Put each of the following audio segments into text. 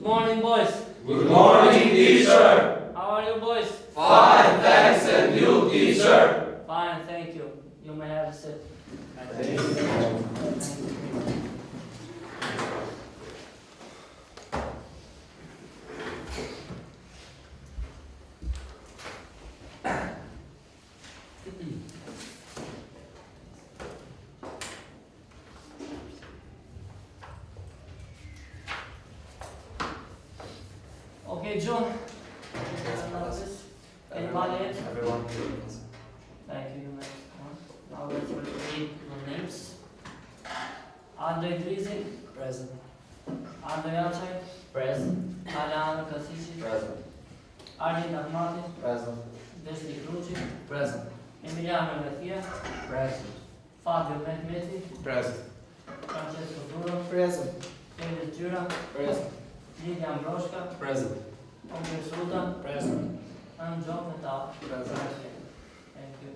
morning, boys. Good morning, teacher. How are you, boys? Fine, thanks, and you, teacher? Fine, thank you. You may have a seat. Thank you. Okay, John. Anybody else? Everyone. Thank you, you may. Now let's read the names. Andre Drizzy. Present. Andre Alcay. Present. Aliana Kasici. Present. Arlene Ahmati. Present. Desli Kruci. Present. Emiliano Garcia. Present. Fabio Mehmeti. Present. Francesco Duro. Present. David Jura. Present. Lidia Ambroska. Present. Omer Sultan. Present. And John Metal. Present. Thank you.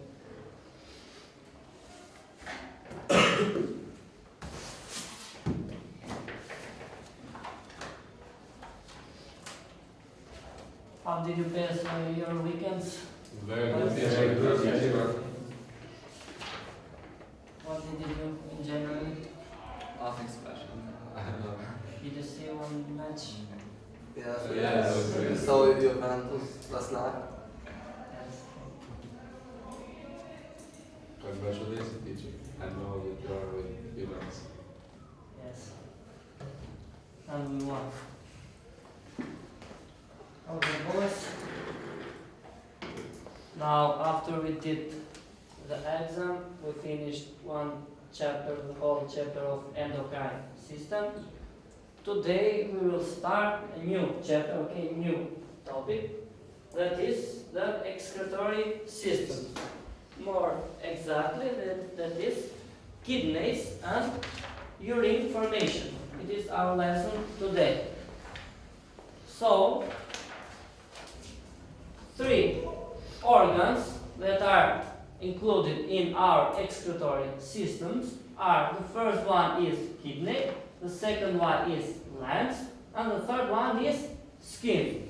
How did you pass your weekends? Very good, teacher. What did you do in January? Nothing special. Did you see one match? Yes. Yeah, that was We good. saw Juventus last night. Yes. Congratulations, teacher. I know that you are with us. Yes. And we won. Okay, boys. Now, after we did the exam, we finished one chapter, the whole chapter of endocrine system. Today we will start a new chapter, okay, new topic, that is the excretory system. More exactly, that is kidneys and urine formation. It is our lesson today. So, three organs that are included in our excretory systems are: the first one is kidney, the second one is lungs, and the third one is skin.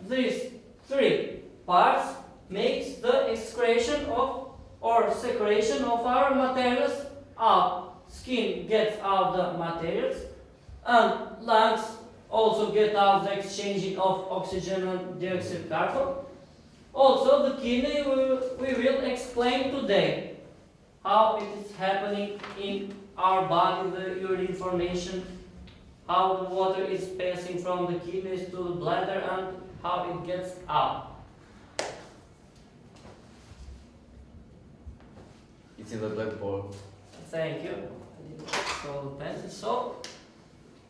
These three parts makes the excretion of or secretion of our materials out. Skin gets out the materials, and lungs also get out the exchanging of oxygen and dioxide carbon. Also, the kidney we will explain today how it is happening in our body, the urine formation, how the water is passing from the kidneys to the bladder, and how it gets out. It's in the blackboard. Thank you. I didn't throw the pencil. So,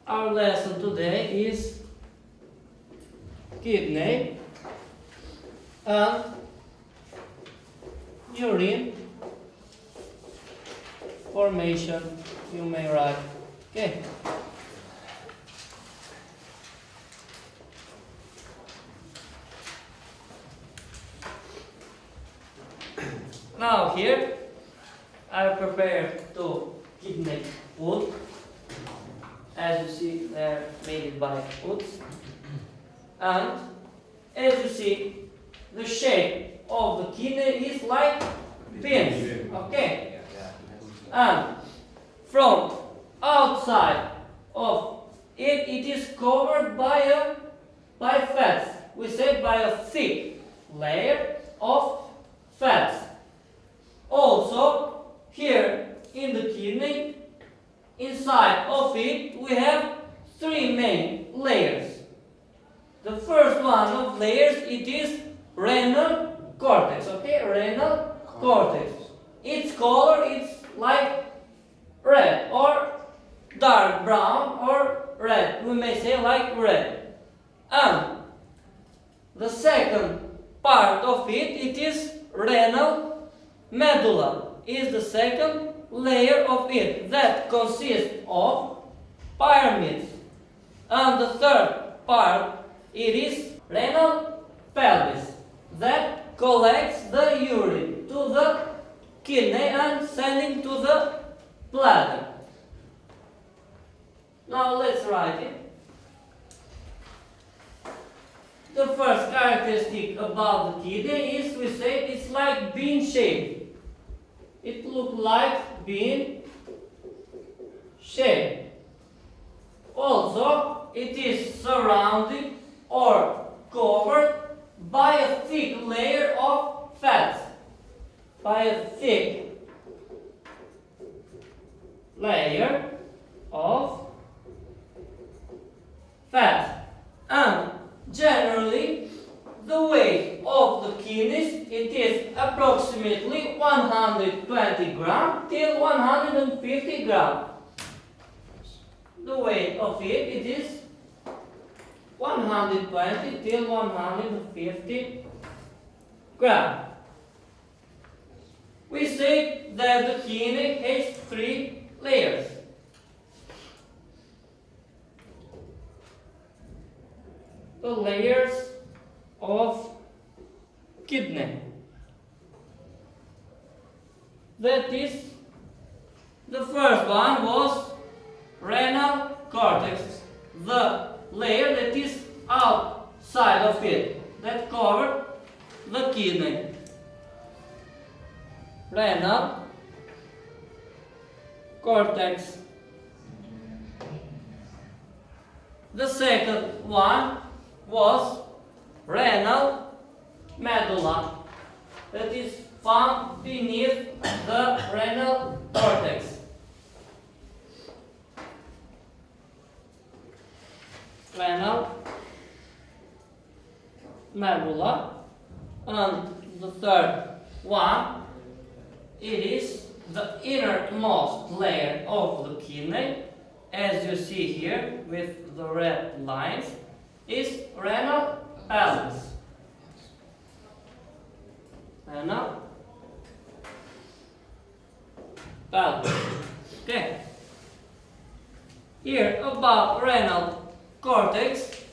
our lesson today is kidney and urine formation. You may write. Okay. Now here I prepared two kidney wood. As you see, they're made by wood. And as you see, the shape of the kidney is like pins. Okay? And from outside of it, it is covered by fats. We say by a thick layer of fats. Also, here in the kidney, inside of it, we have three main layers. The first one of layers, it is renal cortex. Okay, renal cortex. Its color is like red or dark brown or red. We may say like red. And the second part of it, it is renal medulla. Is the second layer of it that consists of pyramids. And the third part, it is renal pelvis that collects the urine to the kidney and sending to the bladder. Now let's write it. the first characteristic about the kidney is we say it's like bean shape. It looks like bean shape. Also, it is surrounded or covered by a thick layer of fat. By a thick layer of fat. And generally, the weight of the kidneys, it is approximately 120 gram till 150 gram. The weight of it is 120 till 150 gram. We say that the kidney has 3 layers. The layers of kidney. That is, the first one was renal cortex, the layer that is outside of it, that covers the kidney. Renal cortex. The second one was renal medulla, that is found beneath the renal cortex. Renal medulla. And the third one, it is the innermost layer of the kidney, as you see here with the red lines, is renal pelvis. Renal pelvis. Okay. Here about renal cortex,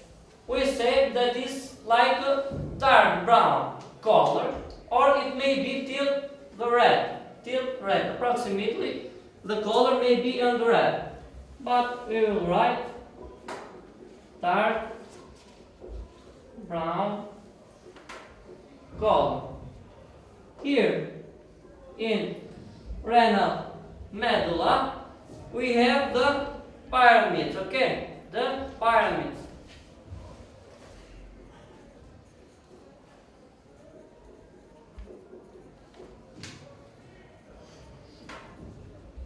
we say that is like a dark brown color, or it may be till red. Approximately, the color may be on the red, but we will write dark brown color. Here in renal medulla, we have the pyramids. Okay, the pyramids.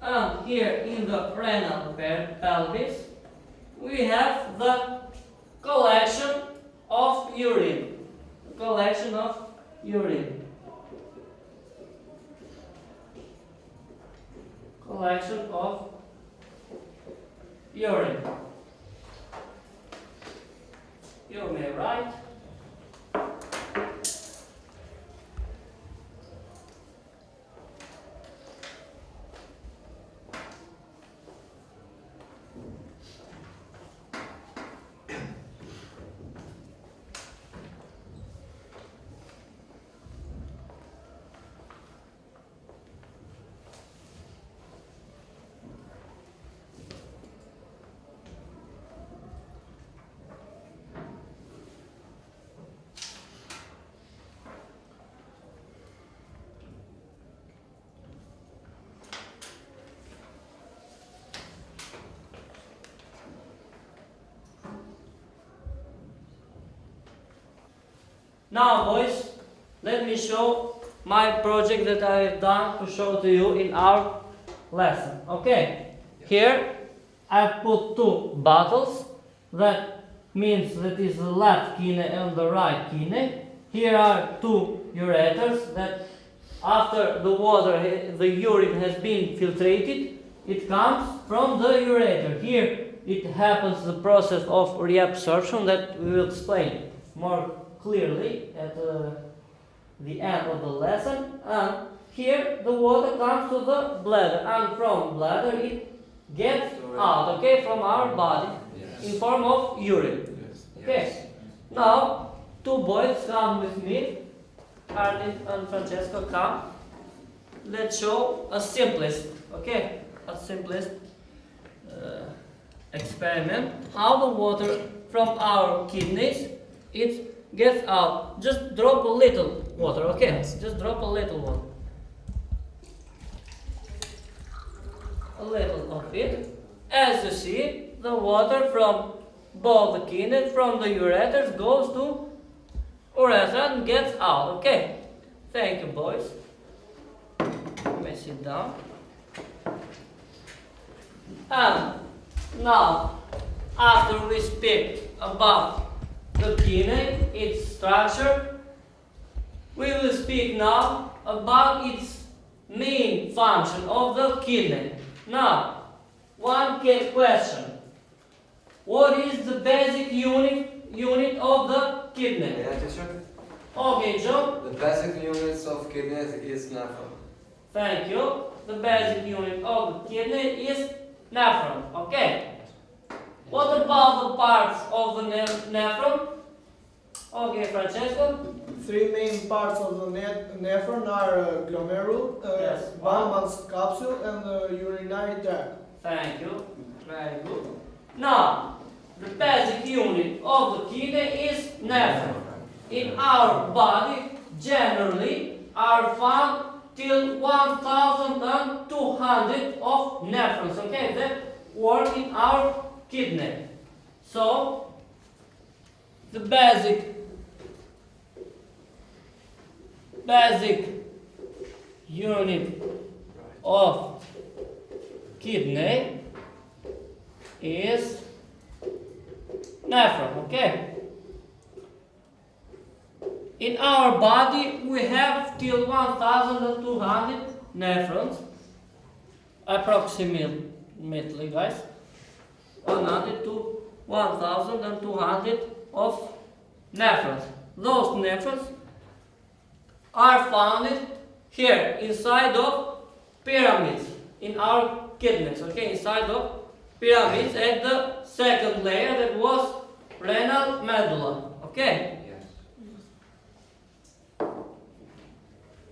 And here in the renal pelvis, we have the collection of urine. Collection of urine. Collection of urine. You may write. Now boys, let me show my project that I have done to show to you in our lesson. Okay, here I put 2 bottles, that means that is the left kidney and the right kidney. Here are 2 ureters that after the water, the urine has been filtrated, it comes from the ureter. Here it happens the process of reabsorption that we will explain more clearly at the end of the lesson. And here the water comes to the bladder, and from bladder it gets out, okay, from our body in form of urine. Okay. Now 2 boys come with me. Arlene and Francesco come. Let's show a simplest, okay, a simplest experiment. How the water from our kidneys, it gets out. Just drop a little water, okay? Just drop a little water. A little of it. As you see, the water from both the kidney, from the ureters, goes to urethra and gets out, okay? Thank you, boys. You may sit down. And now, after we speak about the kidney, its structure, we will speak now about its main function of the kidney. Now, one question. What is the basic unit of the kidney? Yeah, teacher? Okay, Joe. The basic units of kidneys is nephron. Thank you. The basic unit of the kidney is nephron. Okay. What about the parts of the nephron? Okay, Francesco. Three main parts of the nephron are glomerule, Yes. Bowman's capsule, and the urinary tract. Thank you. Very good. Now, the basic unit of the kidney is nephron. In our body, generally, are found till 1,200 of nephrons, okay, that work in our kidney. So, the basic unit of kidney is nephron, okay? In our body, we have till 1,200 nephrons, approximately, guys. 100 to 1,200 of nephrons. Those nephrons are found here inside of pyramids in our kidneys, okay? Inside of pyramids at the second layer that was renal medulla, okay? Yes.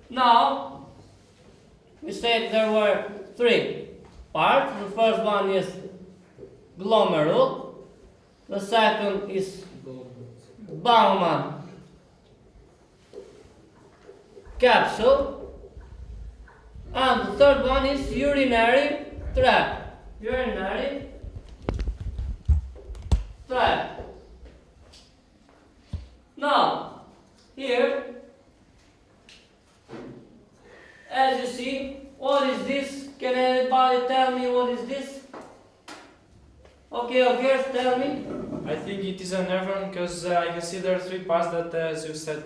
Now, we said there were three parts. The first one is glomerule. The second is Bowman capsule. And the third one is urinary tract. Urinary tract. Now, here, as you see, what is this? Can anybody tell me what is this? Okay, okay, tell me. I think it is a nephron because I can see there are three parts that, as you said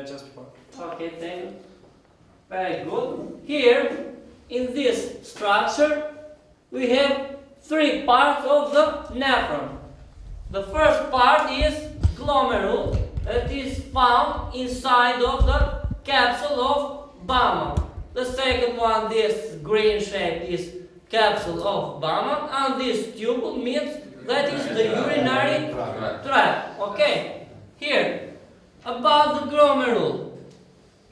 just before. Okay, thank you. Very good. Here, in this structure, we have three parts of the nephron. The first part is glomerule, that is found inside of the capsule of Bowman. The second one, this green shape, is capsule of Bowman, and this tubule means that is the urinary tract. Okay, here, about the glomerule.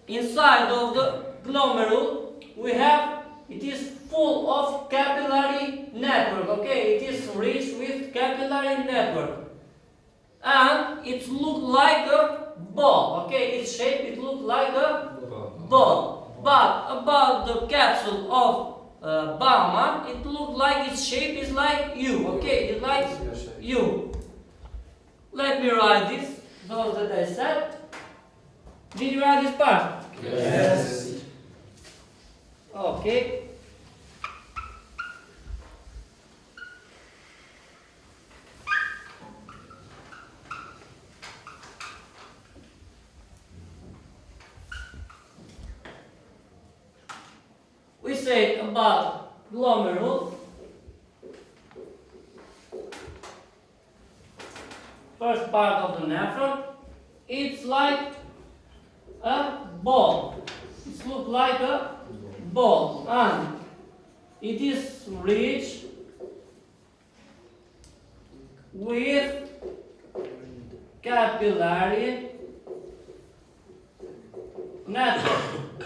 Inside of the glomerule, we have, it is full of capillary network, okay, it is rich with capillary network. And it looks like a ball, okay, its shape, it looks like a ball. But about the capsule of Bowman, it looks like its shape is like U, okay, it's like U. Let me write this, those that I said. Did you write this part? Yes. Okay. We say about glomerule. First part of the nephron. It's like a ball. It looks like a ball, and it is rich with capillary network.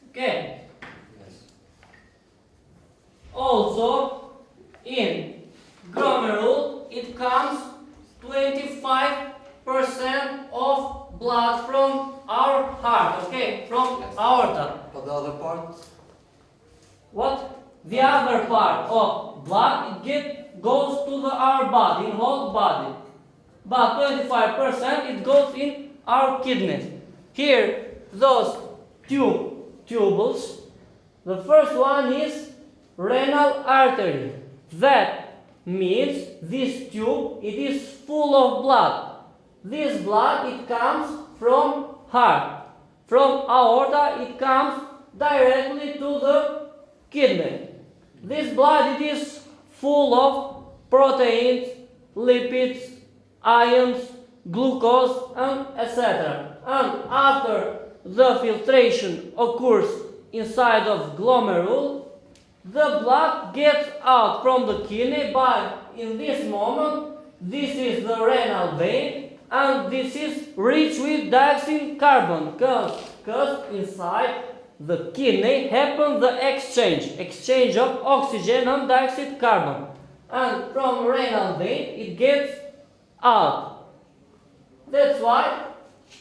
Okay. Also, in glomerule, it comes 25% of blood from our heart, okay? From aorta. But the other part? What? The other part of blood goes to our body, in whole body. But 25% it goes in our kidneys. Here, those tubules. The first one is renal artery. That means this tube, it is full of blood. This blood, it comes from heart. From aorta, it comes directly to the kidney. This blood, it is full of proteins, lipids, ions, glucose, and etc. And after the filtration occurs inside of glomerule, the blood gets out from the kidney, but in this moment, this is the renal vein, and this is rich with dioxide carbon, because inside the kidney happens the exchange of oxygen and dioxide carbon, and from renal vein it gets out. That's why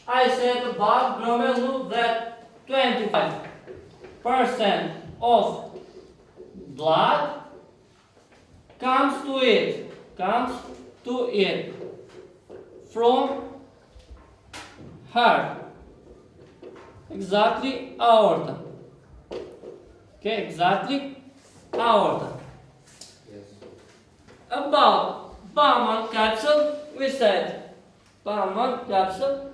I said about glomerule that 25% of blood comes to it from heart, exactly aorta. Okay, exactly aorta. Yes. About Bowman capsule, we said Bowman capsule.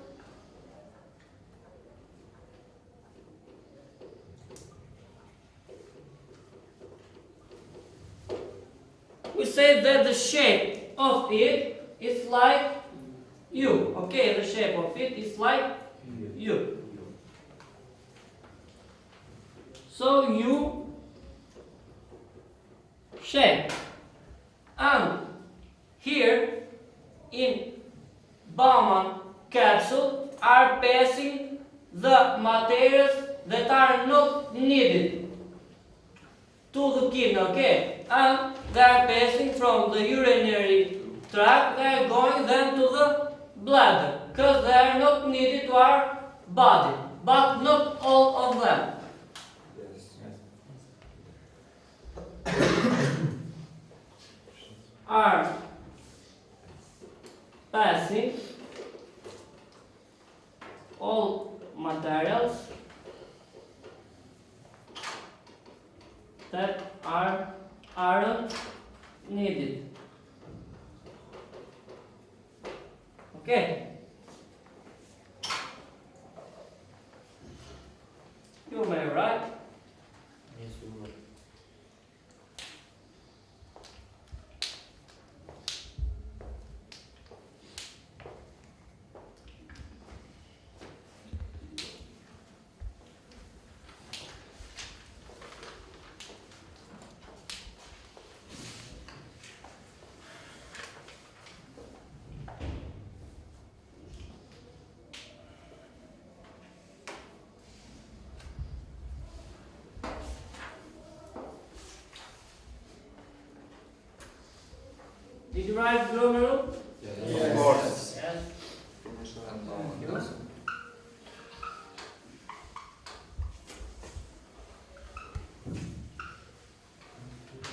We say that the shape of it is like U. Okay, the shape of it is like U. So U shape. And here in Bowman capsule are passing the materials that are not needed to the kidney, okay? And they are passing from the urinary tract, they are going then to the bladder, because they are not needed to our body, but not all of them. Are passing all materials that aren't needed. Okay. You may write. Yes, we will. Did you write glomerule? Yes. Of course. Yes. Yes.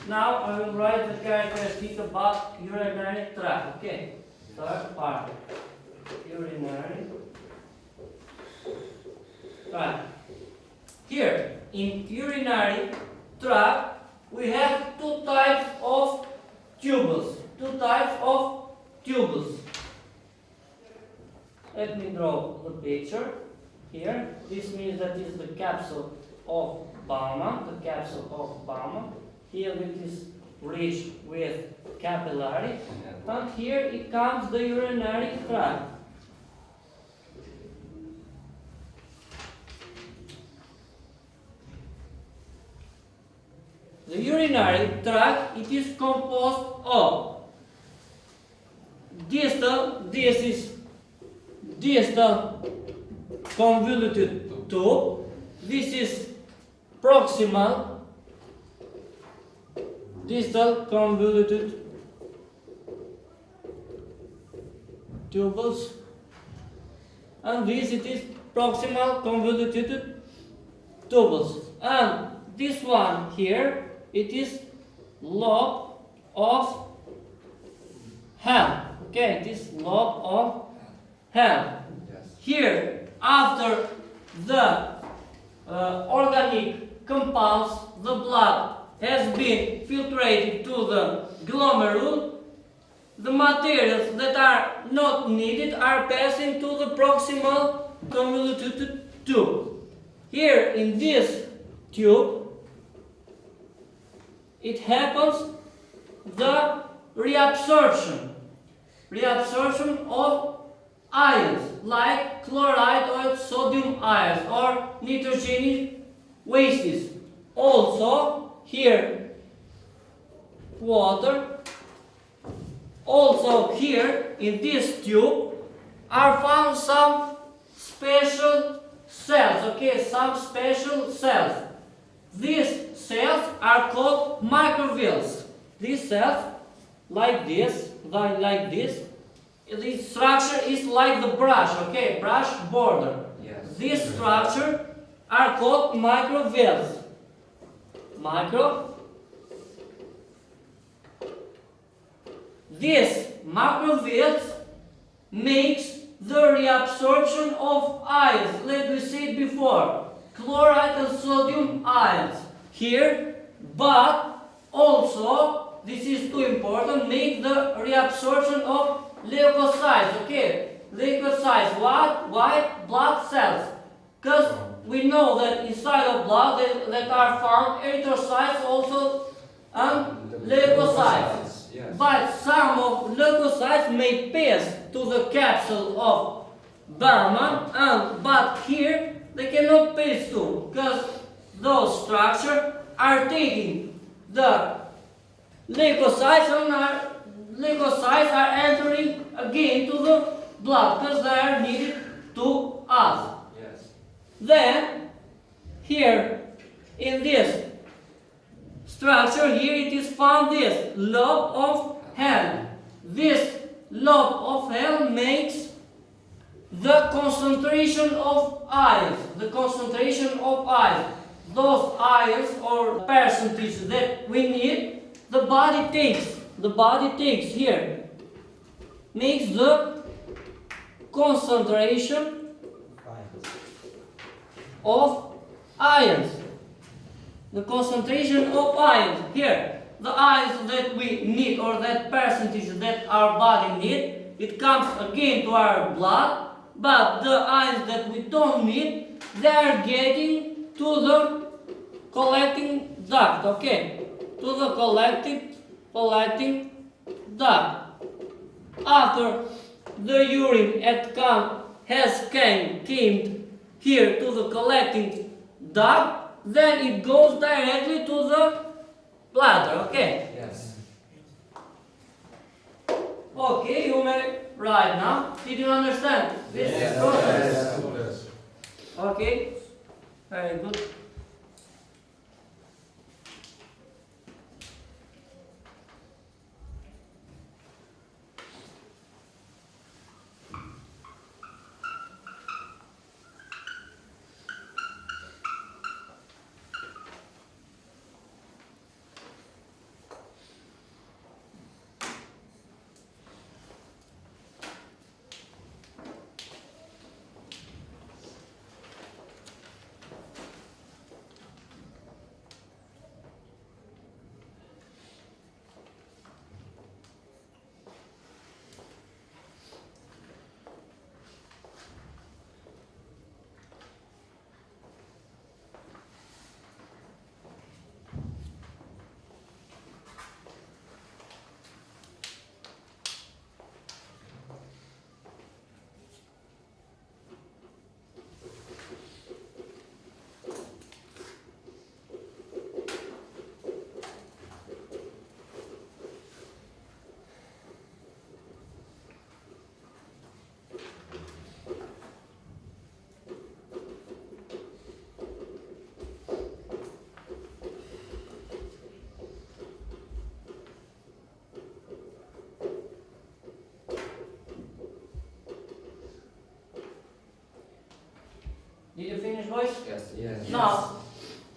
Now I will write the characteristic about urinary tract. Okay. Third part. Urinary tract. Here in urinary tract we have two types of tubules. Let me draw the picture here. This means that is the capsule of Bowman, Here it is rich with capillary, and here it comes the urinary tract. The urinary tract, it is composed of distal, this is distal convoluted tube, this is proximal distal convoluted tubules, and this it is proximal convoluted tubules. And this one here, it is lobe of hell. Okay, this lobe of hell. Yes. Here, after the organic compounds, the blood has been filtrated to the glomerule, the materials that are not needed are passing to the proximal convoluted tube. Here in this tube, it happens the reabsorption of ions like chloride or sodium ions or nitrogenic wastes. Also here water. Also here in this tube are found some special cells. Okay, some special cells. These cells are called microvilles. These cells like this, like this. This structure is like the brush, okay, brush border. Yes. This structure are called microvilles. This macrovilles makes the reabsorption of ions, like we said before, chloride and sodium ions here, but also, this is too important, make the reabsorption of leukocytes, okay? Leukocytes, what? White blood cells. Because we know that inside of blood that are found erythrocytes also and leukocytes. Yes. But some of leukocytes may pass to the capsule of Barman, but here they cannot pass to, because those structures are taking the leukocytes and leukocytes are entering again to the blood because they are needed to us. Yes. Then here in this structure here it is found this lobe of hell. This lobe of hell makes the concentration of ions. The concentration of ions. Those ions or percentage that we need, the body takes. The body takes here. Makes the concentration of ions. The concentration of ions here. The ions that we need or that percentage that our body need, it comes again to our blood, but the ions that we don't need, they are getting to the collecting duct, okay? To the collecting duct. After the urine came here to the collecting duct, then it goes directly to the bladder, okay? Yes. Okay, you may write now. Did you understand this process? Yes. Okay, very good. boys? Yes. Yes. Now,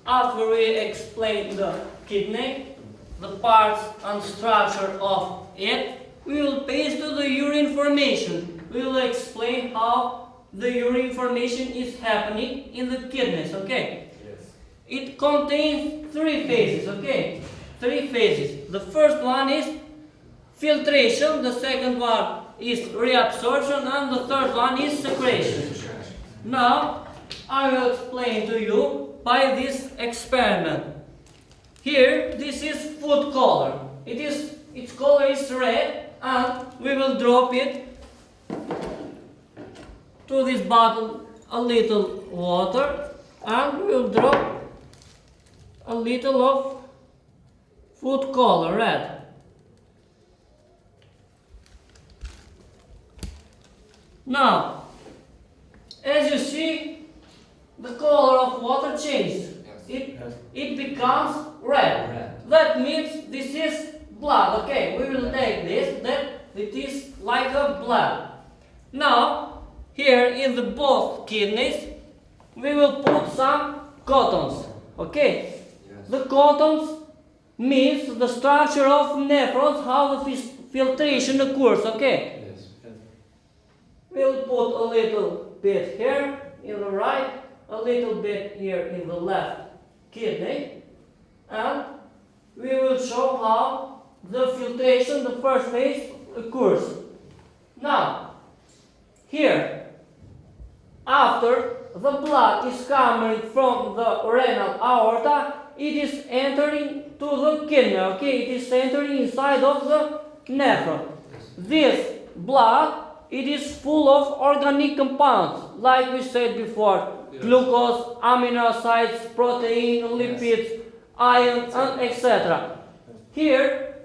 after we explain the kidney, the parts and structure of it, we will pass to the urine formation. We will explain how the urine formation is happening in the kidneys, okay? Yes. It contains three phases, okay? Three phases. The first one is filtration, the second one is reabsorption, and the third one is secretion. Now, I will explain to you by this experiment. Here, this is food color. Its color is red, and we will drop it to this bottle a little water, and we will drop a little of food color red. Now, as you see, the color of water changes. It becomes red. Red. That means this is blood. Okay, we will take this, that it is like a blood. Now, here in the both kidneys, we will put some cottons. Okay, Yes. the cottons means the structure of nephrons, how the filtration occurs. Okay. Yes. We'll put a little bit here in the right, a little bit here in the left kidney, and we will show how the filtration, the first phase, occurs. Now, here, after the blood is coming from the renal aorta, it is entering to the kidney, okay? It is entering inside of the nephron. This blood, it is full of organic compounds, like we said before, Yes. glucose, amino acids, protein, lipids, iron, and etc. Here,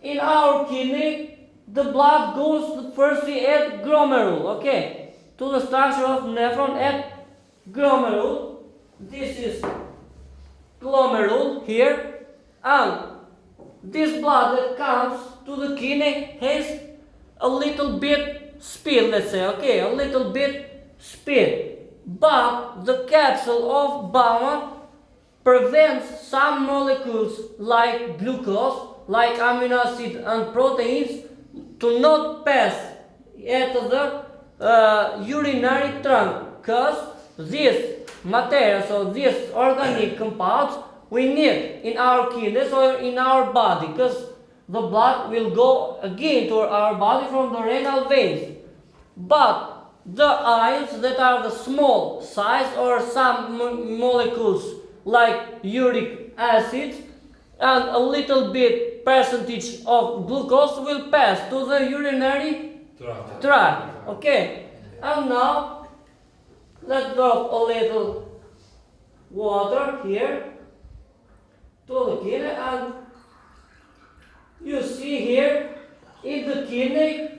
in our kidney, the blood goes firstly at glomerule, okay? To the structure of nephron at glomerule. This is glomerule here, and this blood that comes to the kidney has a little bit speed, let's say, okay, a little bit speed. But the capsule of Bowman prevents some molecules like glucose, like amino acid and proteins to not pass at the urinary trunk, because this material, so these organic compounds, we need in our kidneys or in our body, because the blood will go again to our body from the renal veins. But the ions that are the small size or some molecules like uric acid and a little bit percentage of glucose will pass to the urinary tract. Okay, and now let's drop a little water here to the kidney, and you see here in the kidney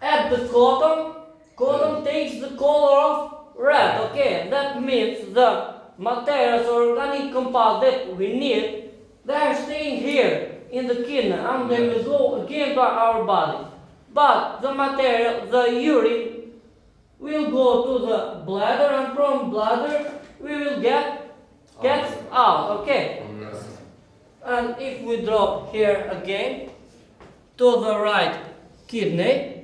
at the cotton takes the color of red. Okay, that means the materials or organic compounds that we need, they are staying here in the kidney and they will go again to our body. But the material, the urine, will go to the bladder, and from bladder we will get out. Okay. And if we drop here again to the right kidney,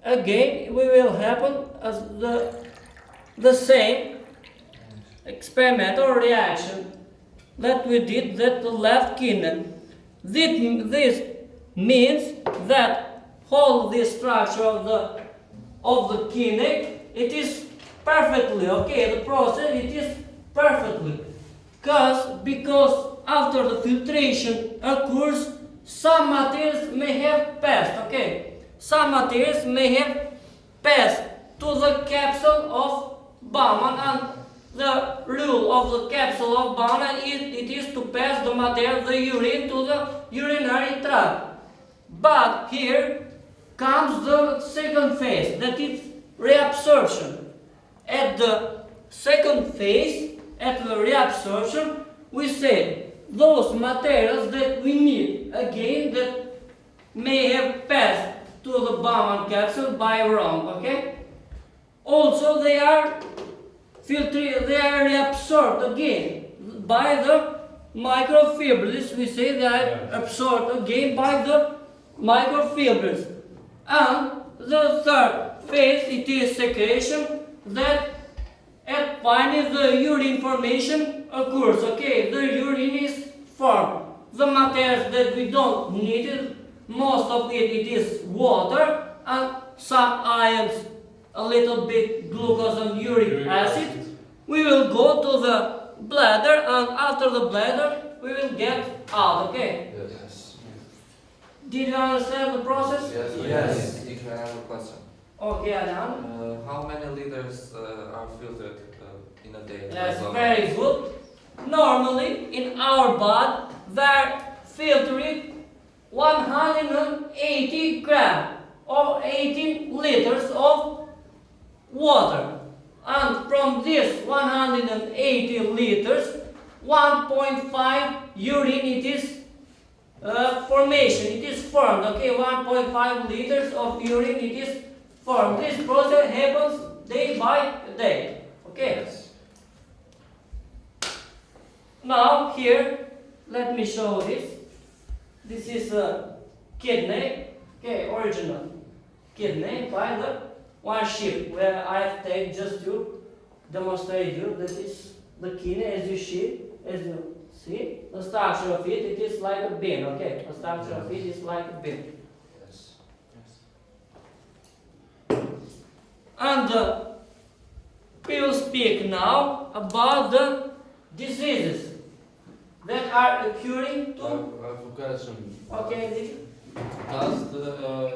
again we will happen as the same experimental reaction that we did at the left kidney. This means that whole this structure of the kidney, it is perfectly okay. The process, it is perfectly, because after the filtration occurs, some materials may have passed. Okay, some materials may have passed to the capsule of Bowman, and the rule of the capsule of Bowman it is to pass the material, the urine, to the urinary tract. But here comes the second phase, that is reabsorption. At the second phase, at the reabsorption, we say those materials that we need, again, that may have passed to the Bowman capsule by wrong, okay? Also, they are filtrate, they are reabsorbed again by the microfibrils. We say they are absorbed again by the microfibrils. And the third phase, it is secretion, that at finally the urine formation occurs. Okay, the urine is formed. The materials that we don't need it, most of it is water and some ions, a little bit glucose and uric acid. We will go to the bladder, and after the bladder we will get out. Okay, Yes. did you understand the process? Yes. If I have a question. Okay, Adam. How many liters are filtered in a day? That's very good. Normally, in our body, they're filtered 180 grams or 18 liters of water. And from this 180 liters, 1.5 urine it is formation, it is formed. Okay, 1.5 liters of urine it is formed. This process happens day by day. Okay. Now here, let me show this. This is a kidney, okay, original kidney by the one sheep, where I take just to demonstrate you that is the kidney as you see. The structure of it is like a bin, okay? The structure of it is like a bin. Yes. And we will speak now about the diseases that are occurring to. I have a question. Okay, Nick? Does the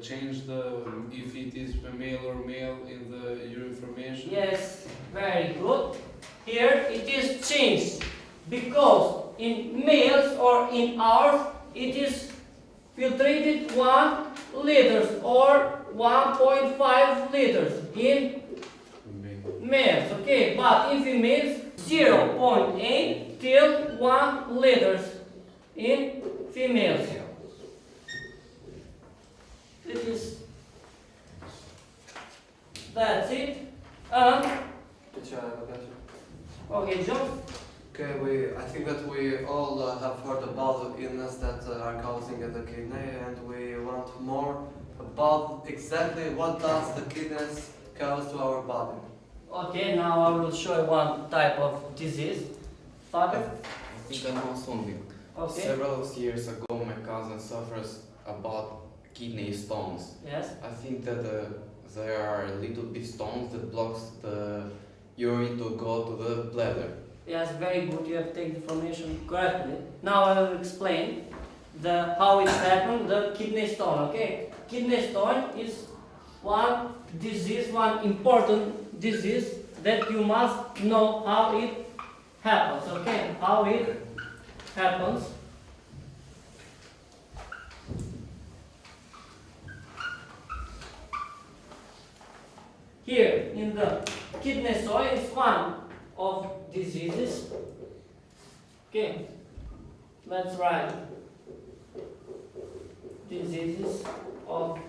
change the if it is female or male in the urine formation? Yes, very good. Here it is changed because in males or in ours it is filtrated 1 liters or 1.5 liters in males, okay, but in females 0.8 till 1 liters in females. It is, that's it. Teacher, I have a question. Okay, John. Okay, I think that we all have heard about the illness that are causing the kidney, and we want more about exactly what does the kidneys cause to our body. Okay, now I will show you one type of disease. Father? I think I know something. Okay. Several years ago, my cousin suffers about kidney stones. Yes. I think that there are little bit stones that blocks the urine to go to the bladder. Yes, very good. You have taken the information correctly. Now I will explain how it happened. The kidney stone. Okay, kidney stone is one disease, one important disease that you must know how it happens. Okay, how it happens. Here in the kidney stone is one of diseases. Okay, let's write diseases of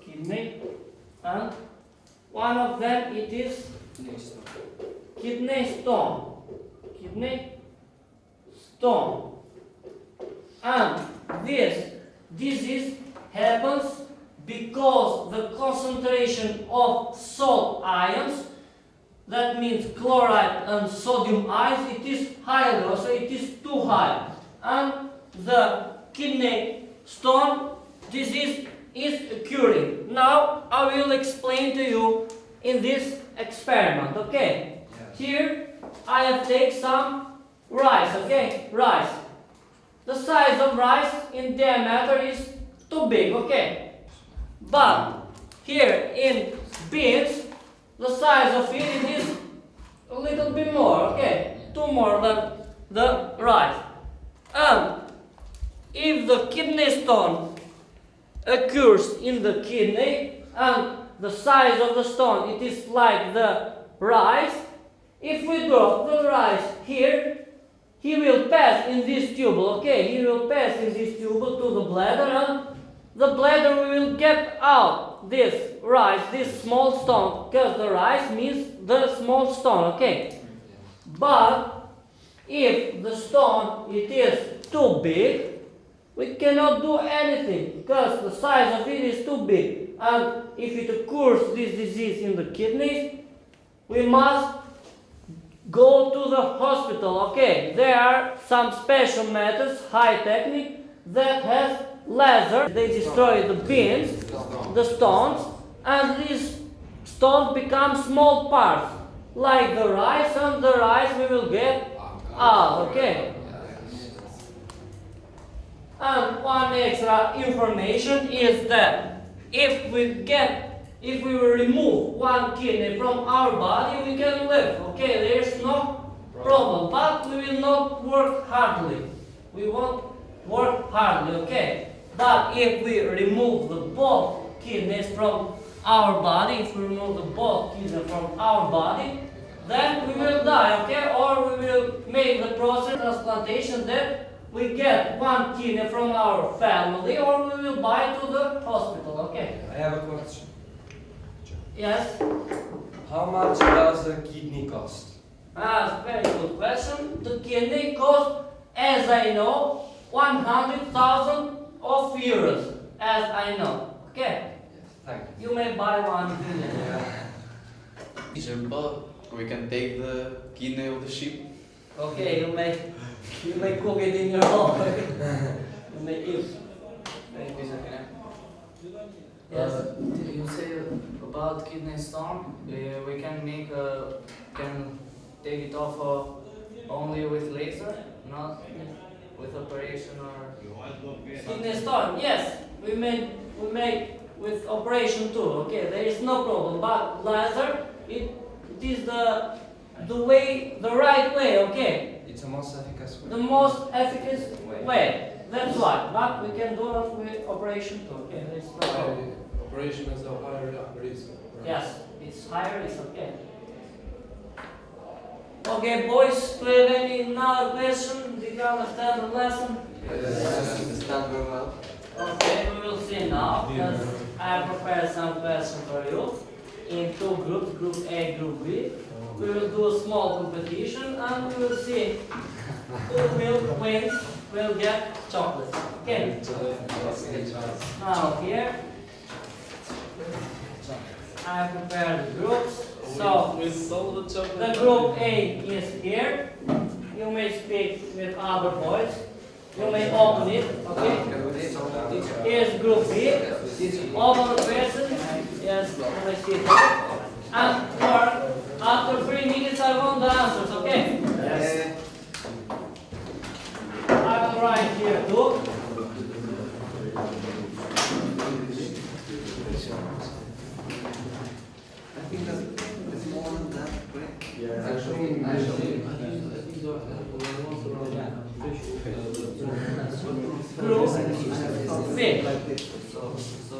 kidney, and one of them it is kidney stone. Kidney stone, and this disease happens because the concentration of salt ions, that means chloride and sodium ions, it is higher, so it is too high, and the kidney stone disease is occurring. Now I will explain to you in this experiment. Okay, here I have taken some rice. Okay, rice. The size of rice in diameter is too big. Okay. But here in beans, the size of it is a little bit more, okay, 2 more than the rice. And if the kidney stone occurs in the kidney and the size of the stone it is like the rice, if we drop the rice here, he will pass in this tube, okay, he will pass in this tube to the bladder, and the bladder we will get out this rice, this small stone, because the rice means the small stone, okay? But if the stone it is too big, we cannot do anything because the size of it is too big. And if it occurs this disease in the kidneys, we must go to the hospital, okay? There are some special methods, high technique, that has laser. They destroy the beans, the stones, and these stones become small parts, like the rice, and the rice we will get out, okay? And one extra information is that if we will remove one kidney from our body, we can live, okay? There is no problem, but we will not work hardly. We won't work hardly, okay? But if we remove the both kidneys from our body, if we remove the both kidneys from our body, then we will die, okay? Or we will make the process of transplantation that we get one kidney from our family, or we will buy to the hospital, okay? I have a question. Yes? How much does a kidney cost? Ah, very good question. The kidney costs, as I know, 100,000 of euros, as I know, okay? Thank You may buy one kidney. Teacher, but we can take the kidney of the sheep. Okay, you may cook it in your home. You may use. Yes. You say about kidney stone, we can can take it off only with laser, not with operation or. Kidney stone, yes, we make with operation too. Okay, there is no problem. But laser, it is the right way. Okay, It's the most efficacious way. the most efficacious way. That's why. But we can do it with operation too. Okay, there is no problem. Operation is a higher risk. Right? Yes, it's higher, it's okay. Okay, boys, do you have any another question? Did you understand the lesson? Yes, understand very well. Okay, we will see now, because I have prepared some questions for you in two groups, Group A, Group B. We will do a small competition and we will see who will win, will get chocolates. Okay, now here I have prepared the groups. So, the group A is here. You may speak with other boys. You may open it, okay? Here's group B. Open the question. Yes, you may see it. And after 3 minutes I want the answers, okay? Yes. I will write here too. I think that it's more than that, right? Group B.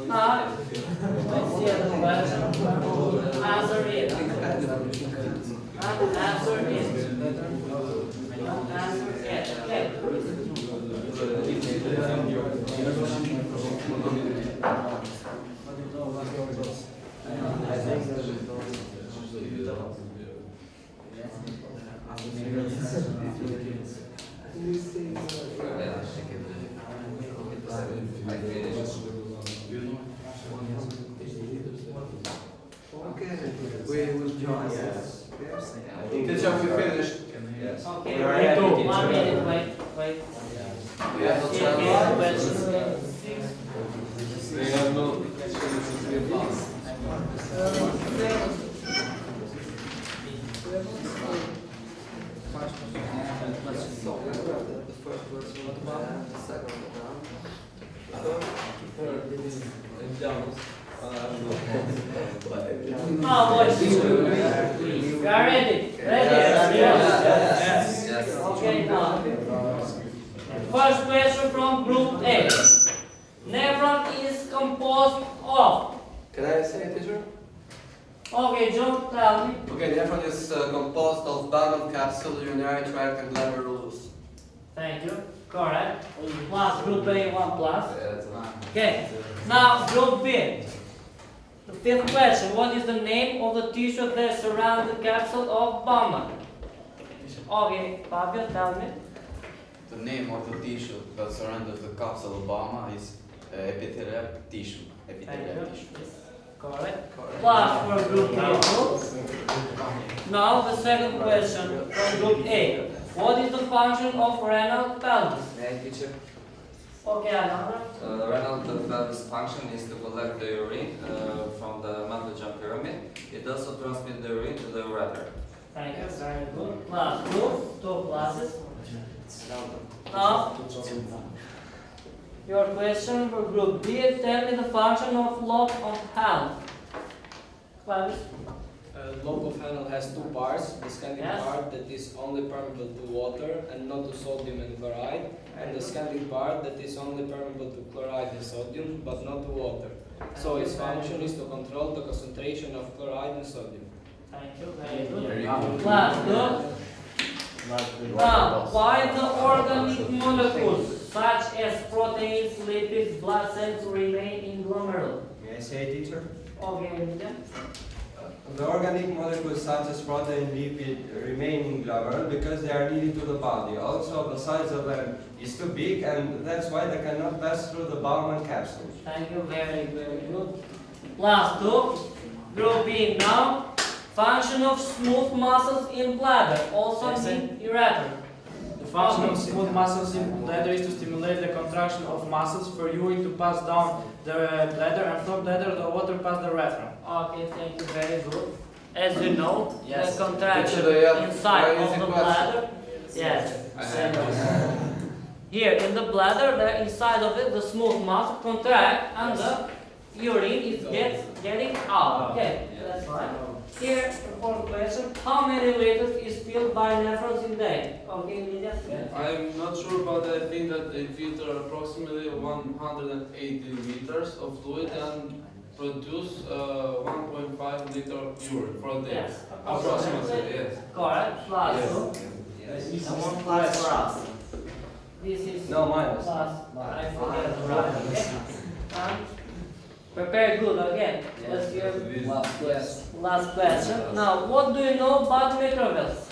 Now, let's see the question. Answer it. Answer it. Answer it. Okay. Okay, we will join. Yes. Teacher, we finished. Okay, We are wait, ready. 1 minute, wait. We have no Here, time. question 6. They have no. The first person, the second one. Oh, boys, please. We are ready. Ready? Yes. Okay, now. First question from Group A. Nephron is composed of. Can I say, teacher? Okay, John, tell me. Okay, nephron is composed of bundle capsule, urinary tract, and glomerulus. Thank you. Correct. Plus Group A, 1 plus. Okay. Now, group B. The fifth question. What is the name of the tissue that surrounds the capsule of Bowman? Okay, Fabio, tell me. The name of the tissue that surrounds the capsule of Obama is epithelial tissue. Thank Epithelial you. tissue. Correct. Plus for group A. Now the second question from group A. What is the function of renal pelvis? May I teach you? Okay, another. Renal pelvis function is to collect the urine from the Mandel pyramid. It also transmits the urine to the ureter. Thank you, very good. Class 2 classes. Now, your question for group B. Tell me the function of lobe of Hell. Clavis. Lobe of Hell has two parts, the scandic Yes. part that is only permeable to water and not to sodium and chloride, and the scandic part that is only permeable to chloride and sodium, but not to water. So its function is to control the concentration of chloride and sodium. Thank you, very good. Class 2. Now, why the organic molecules such as proteins, lipids, blood cells remain in glomerule? May I say, teacher? Okay, Emilia. The organic molecules such as protein and lipid remain in glomerule because they are needed to the body. Also, the size of them is too big, and that's why they cannot pass through the Bowman capsule. Thank you, very good. Last 2. Group B now. Function of smooth muscles in bladder, also Yes, in ureter. The function of smooth muscles in bladder is to stimulate the contraction of muscles for urine to pass down the bladder, and from bladder the water pass the urethra. Okay, thank you, very good. As you know, Yes. the contraction Actually, yeah, inside very of easy the question. bladder. Yes. Here in the bladder, the inside of it, the smooth muscle contract, and the urine is getting out. Okay, that's fine. Here, the fourth question: how many liters is filled by nephrons in day? Okay, Lydia. I'm not sure, but I think that they filter approximately 180 liters of fluid and produce 1.5 liter urine for a day. Yes. Approximately, yes. Correct. Plus. Yes. So And one plus for us. this is No, minus. plus. I forget the right. Okay. And prepare good again. Let's hear last question. Now, what do you know about microvalves?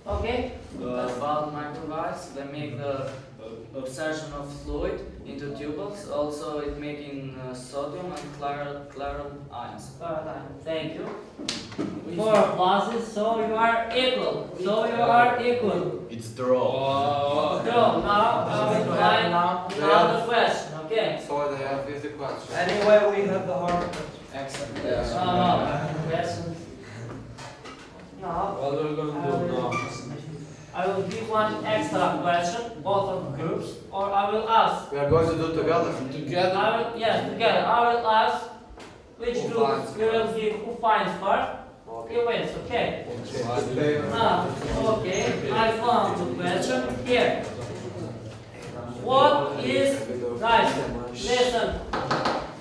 Okay. About microvalves, they make the absorption of fluid into tubules. Also, it making sodium and chloral ions. Thank you. 4 pluses, so you are equal. So you are equal. It's draw. So now I will find another question. Okay. So they have easy question. Anyway, we have the hard. Excellent. Questions. Now What are we going to do now? I will give one extra question, both of groups, or I will ask. We are going to do together. Together? Yes, together. I will ask which Who group finds we will give who finds first. He wins, okay? Now, okay, I found the question here. What is, guys, listen,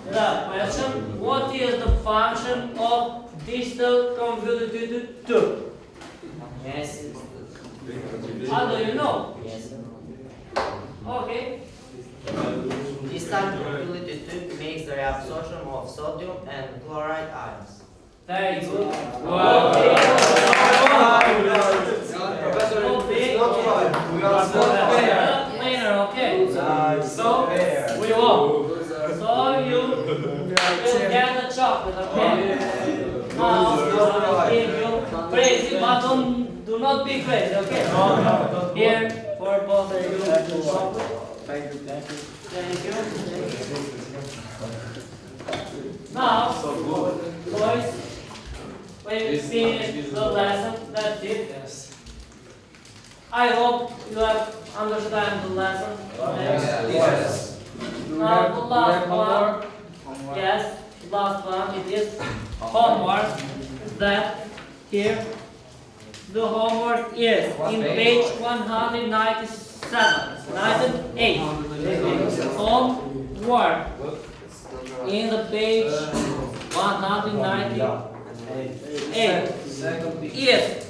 the question, what is the function of distal convoluted tube? Yes. How do you know? Yes. Okay, This time convoluted tube makes the reabsorption of sodium and chloride ions. very good. Professor, Okay. it's not right. We are not fair. Later, okay? Nice. So, Fair. we won. So you will get the chocolate, okay? Now, I will give you crazy, but do not be crazy, okay? Here, for both of you, the chocolate. Thank you. Thank you. Now, boys, when you finish the lesson, that's it. Yes. I hope you have understand the lesson. Yes. Now, the last one. Yes, last one, it is homework. That here, the homework is in page 197, 98. Homework in the page 198. Is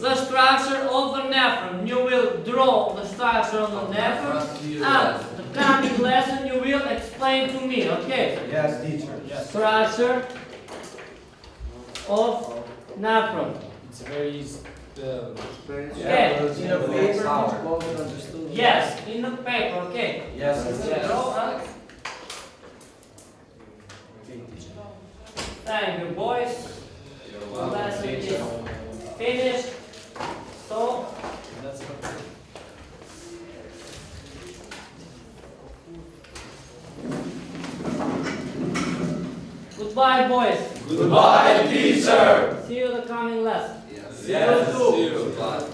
the structure of the nephron. You will draw the structure of the nephron, and the coming lesson you will explain explain to me, okay? Yes, teacher. Yes. Structure of nephron. It's very easy. Okay. In a paper, both understood. Yes, in the paper, okay. Yes, Draw up. Thank you, boys. The lesson is finished. So, goodbye, boys. Goodbye, teacher. See you the coming lesson. Yes. Yes. See you. Bye.